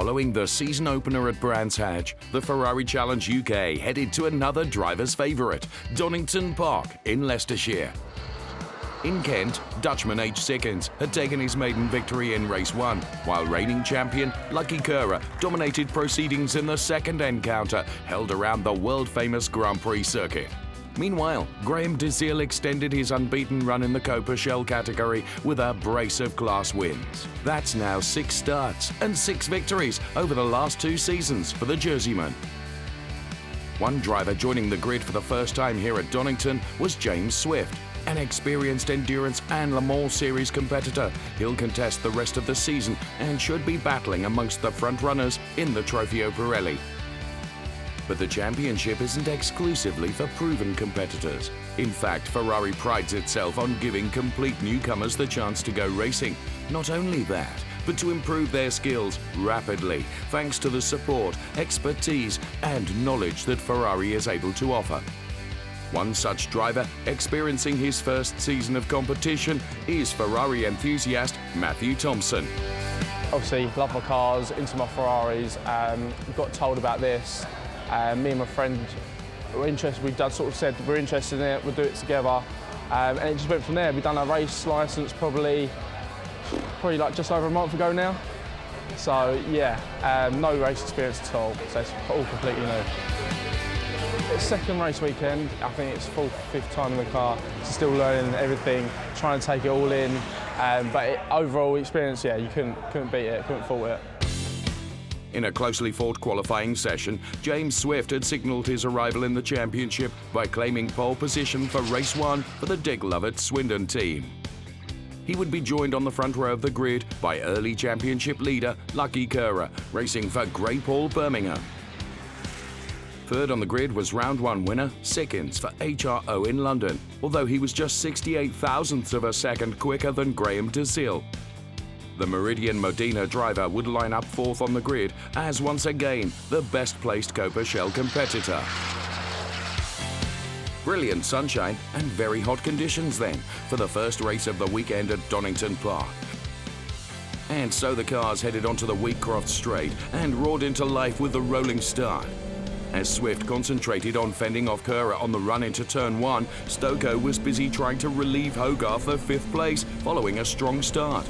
Following the season opener at Brands Hatch, the Ferrari Challenge UK headed to another driver's favourite, Donington Park in Leicestershire. In Kent, Dutchman H. Sickens had taken his maiden victory in Race 1, while reigning champion Lucky Curra dominated proceedings in the second encounter held around the world-famous Grand Prix circuit. Meanwhile, Graham DeZiel extended his unbeaten run in the Copa Shell category with a brace of class wins. That's now 6 starts and 6 victories over the last 2 seasons for the Jerseyman. One driver joining the grid for the first time here at Donington was James Swift, an experienced endurance and Le Mans Series competitor. He'll contest the rest of the season and should be battling amongst the front-runners in the Trofeo Pirelli. But the championship isn't exclusively for proven competitors. In fact, Ferrari prides itself on giving complete newcomers the chance to go racing. Not only that, but to improve their skills rapidly, thanks to the support, expertise, and knowledge that Ferrari is able to offer. One such driver experiencing his first season of competition is Ferrari enthusiast Matthew Thompson. Obviously, love my cars, into my Ferraris. Got told about this. Me and my friend were interested. We sort of said we're interested in it. We'll do it together, and it just went from there. We've done our race licence probably like just over a month ago now. So yeah, no race experience at all. So it's all completely new. It's second race weekend. I think it's 4th, 5th time in the car. So still learning everything, trying to take it all in. But overall experience, yeah, you couldn't beat it, couldn't fault it. In a closely fought qualifying session, James Swift had signalled his arrival in the championship by claiming pole position for Race 1 for the Dick Lovett Swindon team. He would be joined on the front row of the grid by early championship leader Lucky Curra, racing for Grey Paul Birmingham. Third on the grid was round 1 winner Sickens for HRO in London, although he was just 68 thousandths of a second quicker than Graham DeZiel. The Meridian Modena driver would line up 4th on the grid as once again the best-placed Copa Shell competitor. Brilliant sunshine and very hot conditions then for the first race of the weekend at Donington Park. And so the cars headed onto the Wheatcroft Straight and roared into life with a rolling start. As Swift concentrated on fending off Curra on the run into Turn 1, Stoko was busy trying to relieve Hogarth of 5th place following a strong start.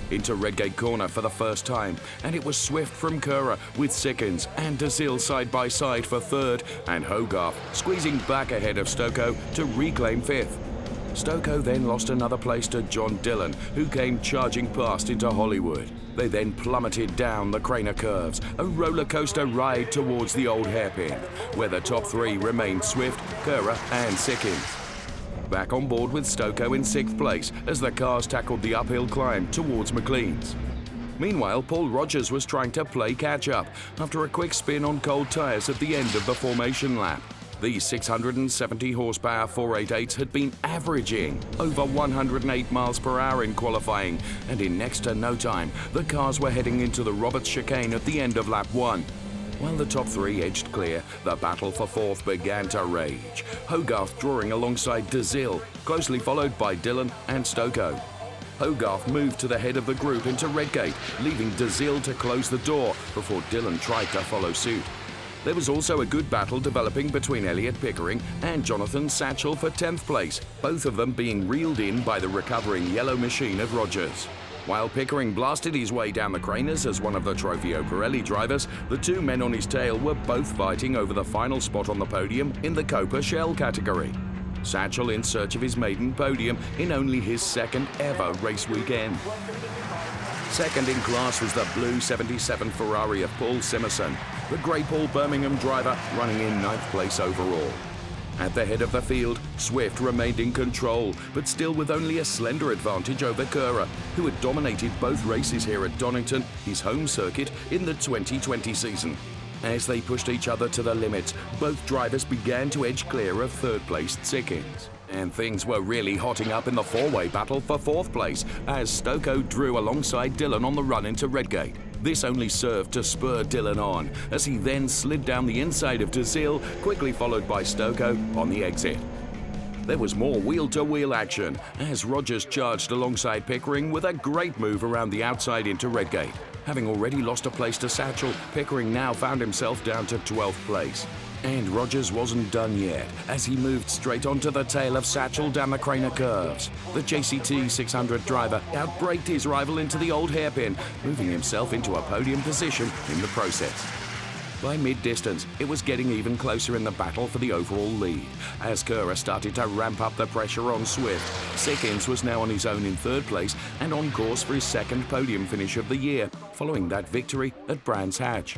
Into Redgate Corner for the first time, and it was Swift from Curra with Sickens and DeZiel side by side for 3rd, and Hogarth squeezing back ahead of Stoko to reclaim 5th. Stoko then lost another place to John Dillon, who came charging past into Hollywood. They then plummeted down the Craner curves, a roller coaster ride towards the old hairpin, where the top 3 remained Swift, Curra and Sickens. Back on board with Stoko in 6th place as the cars tackled the uphill climb towards McLean's. Meanwhile, Paul Rogers was trying to play catch-up after a quick spin on cold tyres at the end of the formation lap. These 670 horsepower 488s had been averaging over 108 miles per hour in qualifying, and in next to no time, the cars were heading into the Roberts chicane at the end of lap 1. While the top 3 edged clear, the battle for 4th began to rage. Hogarth drawing alongside DeZiel, closely followed by Dillon and Stoko. Hogarth moved to the head of the group into Redgate, leaving DeZiel to close the door before Dillon tried to follow suit. There was also a good battle developing between Elliot Pickering and Jonathan Satchel for 10th place, both of them being reeled in by the recovering yellow machine of Rogers. While Pickering blasted his way down the Craners as one of the Trofeo Pirelli drivers, the 2 men on his tail were both fighting over the final spot on the podium in the Copa Shell category. Satchel in search of his maiden podium in only his 2nd ever race weekend. Second in class was the blue 77 Ferrari of Paul Simerson, the Grey Paul Birmingham driver running in 9th place overall. At the head of the field, Swift remained in control, but still with only a slender advantage over Curra, who had dominated both races here at Donington, his home circuit, in the 2020 season. As they pushed each other to the limits, both drivers began to edge clear of 3rd-placed Sickens. And things were really hotting up in the 4-way battle for 4th place, as Stoko drew alongside Dillon on the run into Redgate. This only served to spur Dillon on, as he then slid down the inside of DeZiel, quickly followed by Stoko on the exit. There was more wheel-to-wheel action, as Rogers charged alongside Pickering with a great move around the outside into Redgate. Having already lost a place to Satchel, Pickering now found himself down to 12th place. And Rogers wasn't done yet, as he moved straight onto the tail of Satchel down the Craner curves. The JCT 600 driver outbraked his rival into the old hairpin, moving himself into a podium position in the process. By mid-distance, it was getting even closer in the battle for the overall lead. As Kerr started to ramp up the pressure on Swift, Sickins was now on his own in third place and on course for his second podium finish of the year, following that victory at Brands Hatch.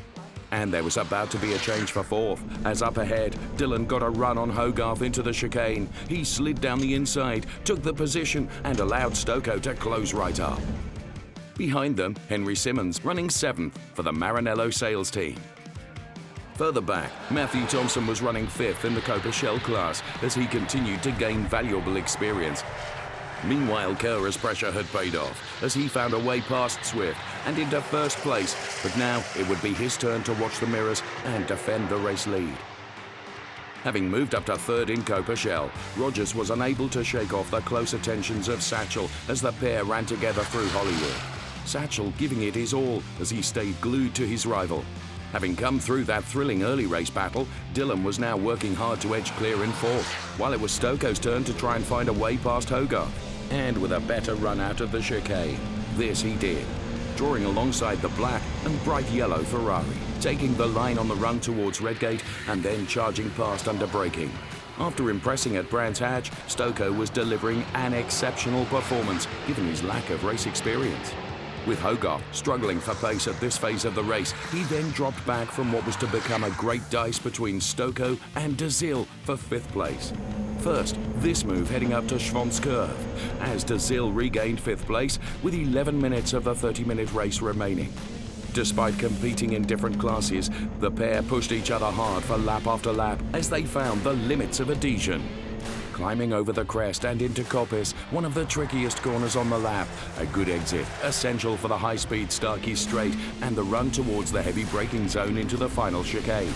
And there was about to be a change for fourth, as up ahead, Dillon got a run on Hogarth into the chicane. He slid down the inside, took the position, and allowed Stoko to close right up. Behind them, Henry Simmons running 7th for the Maranello sales team. Further back, Matthew Thompson was running 5th in the Copa Shell class as he continued to gain valuable experience. Meanwhile, Kerr's pressure had paid off as he found a way past Swift and into first place, but now it would be his turn to watch the mirrors and defend the race lead. Having moved up to 3rd in Copa Shell, Rogers was unable to shake off the close attentions of Satchel as the pair ran together through Hollywood. Satchel giving it his all as he stayed glued to his rival. Having come through that thrilling early race battle, Dillon was now working hard to edge clear in 4th, while it was Stoko's turn to try and find a way past Hogarth. And with a better run out of the chicane, this he did, drawing alongside the black and bright yellow Ferrari, taking the line on the run towards Redgate and then charging past under braking. After impressing at Brands Hatch, Stoko was delivering an exceptional performance given his lack of race experience. With Hogarth struggling for pace at this phase of the race, he then dropped back from what was to become a great dice between Stoko and De Zille for 5th place. First, this move heading up to Schwantz Curve, as De Zille regained 5th place with 11 minutes of the 30-minute race remaining. Despite competing in different classes, the pair pushed each other hard for lap after lap as they found the limits of adhesion. Climbing over the crest and into Coppice, one of the trickiest corners on the lap, a good exit, essential for the high-speed Starkey Straight and the run towards the heavy braking zone into the final chicane.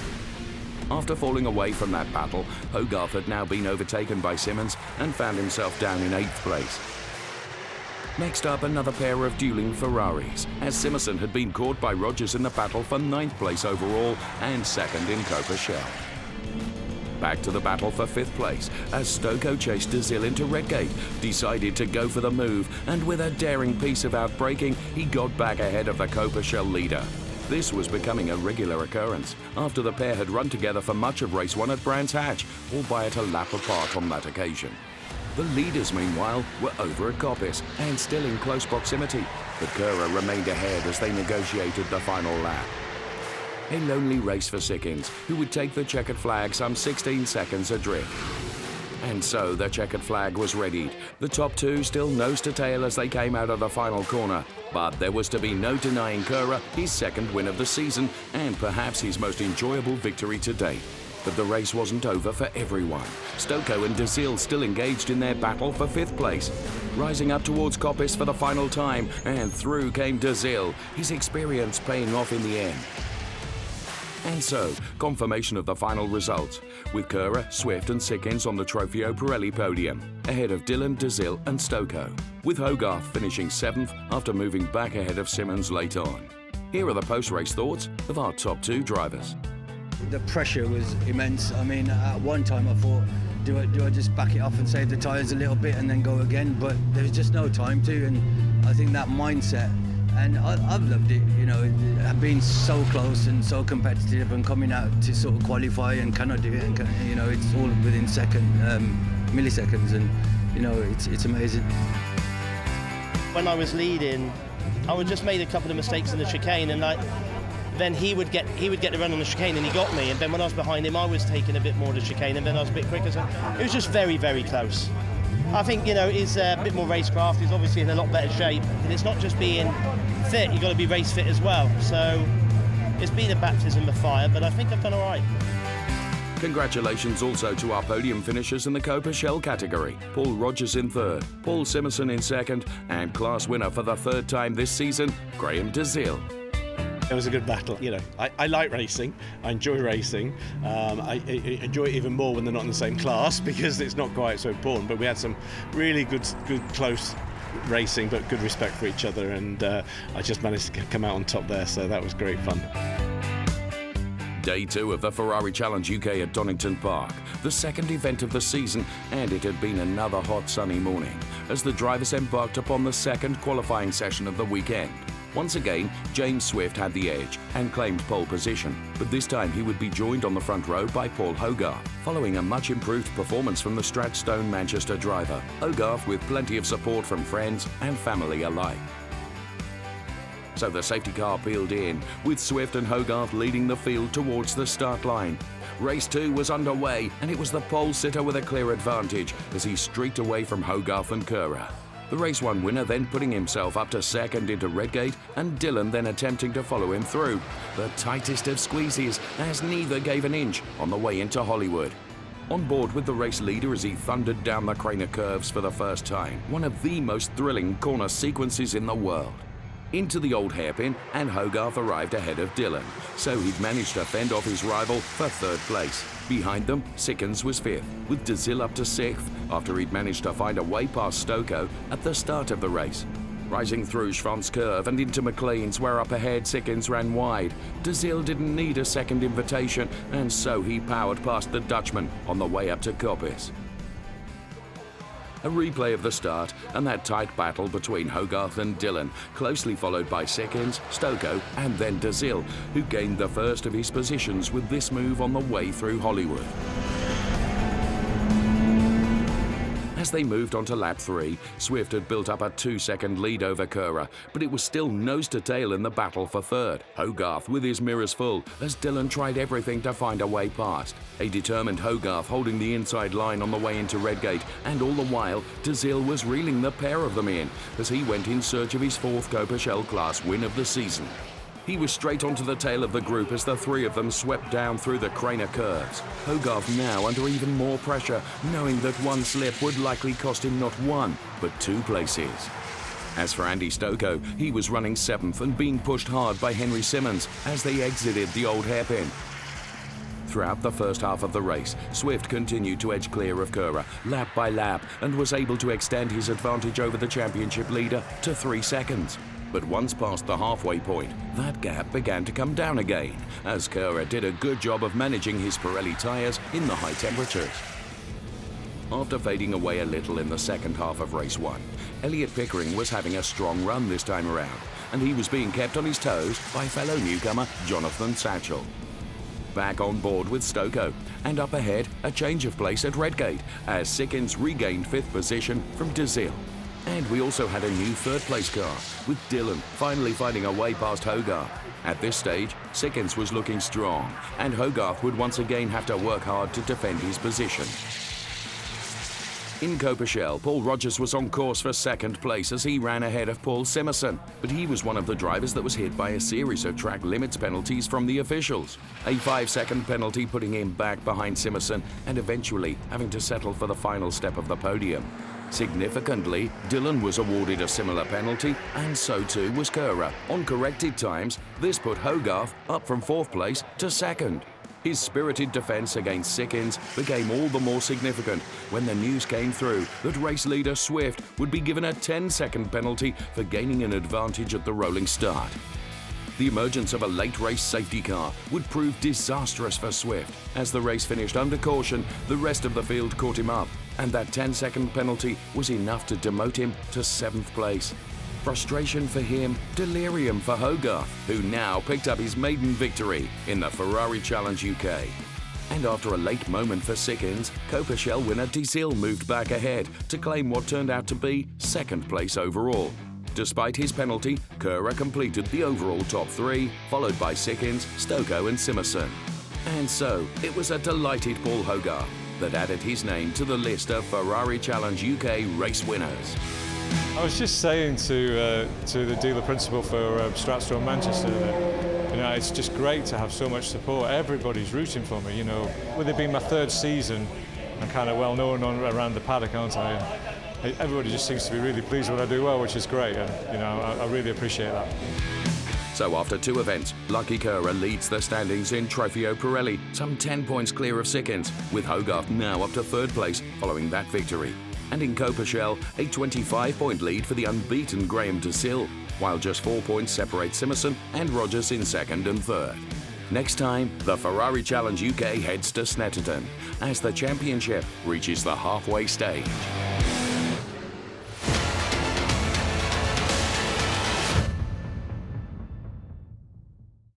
After falling away from that battle, Hogarth had now been overtaken by Simmons and found himself down in 8th place. Next up, another pair of dueling Ferraris, as Simerson had been caught by Rogers in the battle for 9th place overall and 2nd in Copa Shell. Back to the battle for 5th place, as Stoko chased De Zille into Redgate, decided to go for the move, and with a daring piece of outbraking, he got back ahead of the Copa Shell leader. This was becoming a regular occurrence, after the pair had run together for much of race 1 at Brands Hatch, albeit a lap apart on that occasion. The leaders, meanwhile, were over at Coppice and still in close proximity, but Kerr remained ahead as they negotiated the final lap. A lonely race for Sickins, who would take the checkered flag some 16 seconds adrift. And so the checkered flag was readied. The top 2 still nose to tail as they came out of the final corner. But there was to be no denying Kerr his 2nd win of the season and perhaps his most enjoyable victory to date. But the race wasn't over for everyone. Stoko and De Zille still engaged in their battle for 5th place. Rising up towards Coppice for the final time, and through came De Zille, his experience paying off in the end. And so, confirmation of the final results, with Kerr, Swift and Sickins on the Trofeo Pirelli podium, ahead of Dillon, De Zille and Stoko, with Hogarth finishing 7th after moving back ahead of Simmons late on. Here are the post-race thoughts of our top 2 drivers. The pressure was immense. I mean, at one time I thought, do I just back it off and save the tyres a little bit and then go again? But there was just no time to, and I think that mindset, and I've loved it, you know, being so close and so competitive and coming out to sort of qualify and cannot do it, and you know, it's all within milliseconds, and you know, it's amazing. When I was leading, I would just made a couple of mistakes in the chicane, and then he would get the run on the chicane, and he got me. And then when I was behind him, I was taking a bit more of the chicane, and then I was a bit quicker. So it was just very, very close. I think, you know, he's a bit more racecraft. He's obviously in a lot better shape, and it's not just being fit. You've got to be race fit as well. So it's been a baptism of fire, but I think I've done all right. Congratulations also to our podium finishers in the Copa Shell category. Paul Rogers in 3rd, Paul Simerson in 2nd, and class winner for the 3rd time this season, Graham De Zille. It was a good battle. You know, I like racing. I enjoy racing. I enjoy it even more when they're not in the same class because it's not quite so important. But we had some really good close racing, but good respect for each other, and I just managed to come out on top there, so that was great fun. Day 2 of the Ferrari Challenge UK at Donington Park, the second event of the season, and it had been another hot sunny morning as the drivers embarked upon the second qualifying session of the weekend. Once again, James Swift had the edge and claimed pole position, but this time he would be joined on the front row by Paul Hogarth, following a much improved performance from the Stratstone Manchester driver, Hogarth with plenty of support from friends and family alike. So the safety car peeled in, with Swift and Hogarth leading the field towards the start line. Race 2 was underway, and it was the pole sitter with a clear advantage as he streaked away from Hogarth and Kerr. The Race 1 winner then putting himself up to second into Redgate, and Dillon then attempting to follow him through. The tightest of squeezes, as neither gave an inch on the way into Hollywood. On board with the race leader as he thundered down the Craner curves for the first time, one of the most thrilling corner sequences in the world. Into the old hairpin, and Hogarth arrived ahead of Dillon, so he'd managed to fend off his rival for third place. Behind them, Sickens was fifth, with De Zille up to sixth after he'd managed to find a way past Stoko at the start of the race. Rising through Schwann's curve and into McLean's, where up ahead Sickens ran wide. De Zille didn't need a second invitation, and so he powered past the Dutchman on the way up to Coppice. A replay of the start and that tight battle between Hogarth and Dillon, closely followed by Sickens, Stoko and then De Zille, who gained the first of his positions with this move on the way through Hollywood. As they moved on to lap 3, Swift had built up a 2-second lead over Kerr, but it was still nose to tail in the battle for third. Hogarth with his mirrors full as Dillon tried everything to find a way past. A determined Hogarth holding the inside line on the way into Redgate, and all the while De Zille was reeling the pair of them in as he went in search of his 4th Copa Class win of the season. He was straight onto the tail of the group as the three of them swept down through the Craner curves. Hogarth now under even more pressure, knowing that one slip would likely cost him not 1, but 2 places. As for Andy Stoko, he was running 7th and being pushed hard by Henry Simmons as they exited the old hairpin. Throughout the first half of the race, Swift continued to edge clear of Kerr, lap by lap, and was able to extend his advantage over the championship leader to 3 seconds. But once past the halfway point, that gap began to come down again, as Kerr did a good job of managing his Pirelli tyres in the high temperatures. After fading away a little in the second half of race 1, Elliot Pickering was having a strong run this time around, and he was being kept on his toes by fellow newcomer Jonathan Satchell. Back on board with Stoko, and up ahead, a change of place at Redgate, as Sickens regained 5th position from De Zille. And we also had a new 3rd place car, with Dillon finally finding a way past Hogarth. At this stage, Sickens was looking strong, and Hogarth would once again have to work hard to defend his position. In Coppice, Paul Rogers was on course for 2nd place as he ran ahead of Paul Simerson, but he was one of the drivers that was hit by a series of track limits penalties from the officials. A 5-second penalty putting him back behind Simerson and eventually having to settle for the final step of the podium. Significantly, Dillon was awarded a similar penalty, and so too was Kerr. On corrected times, this put Hogarth up from 4th place to 2nd. His spirited defence against Sickens became all the more significant when the news came through that race leader Swift would be given a 10-second penalty for gaining an advantage at the rolling start. The emergence of a late race safety car would prove disastrous for Swift. As the race finished under caution, the rest of the field caught him up, and that 10-second penalty was enough to demote him to 7th place. Frustration for him, delirium for Hogarth, who now picked up his maiden victory in the Ferrari Challenge UK. And after a late moment for Sickens, Coppice winner De Zille moved back ahead to claim what turned out to be 2nd place overall. Despite his penalty, Kerr completed the overall top 3, followed by Sickens, Stoko and Simerson. And so, it was a delighted Paul Hogarth that added his name to the list of Ferrari Challenge UK race winners. I was just saying to the dealer principal for Stratstone Manchester that it's just great to have so much support. Everybody's rooting for me. With it being my 3rd season, I'm kind of well known around the paddock, aren't I? And everybody just seems to be really pleased when I do well, which is great, and I really appreciate that. So after 2 events, Lucky Kerr leads the standings in Trofeo Pirelli, some 10 points clear of Sickens, with Hogarth now up to 3rd place following that victory. and in Coperchel, a 25-point lead for the unbeaten Graham DeSille, while just 4 points separate Simerson and Rogers in second and third. Next time, the Ferrari Challenge UK heads to Snetterton as the championship reaches the halfway stage.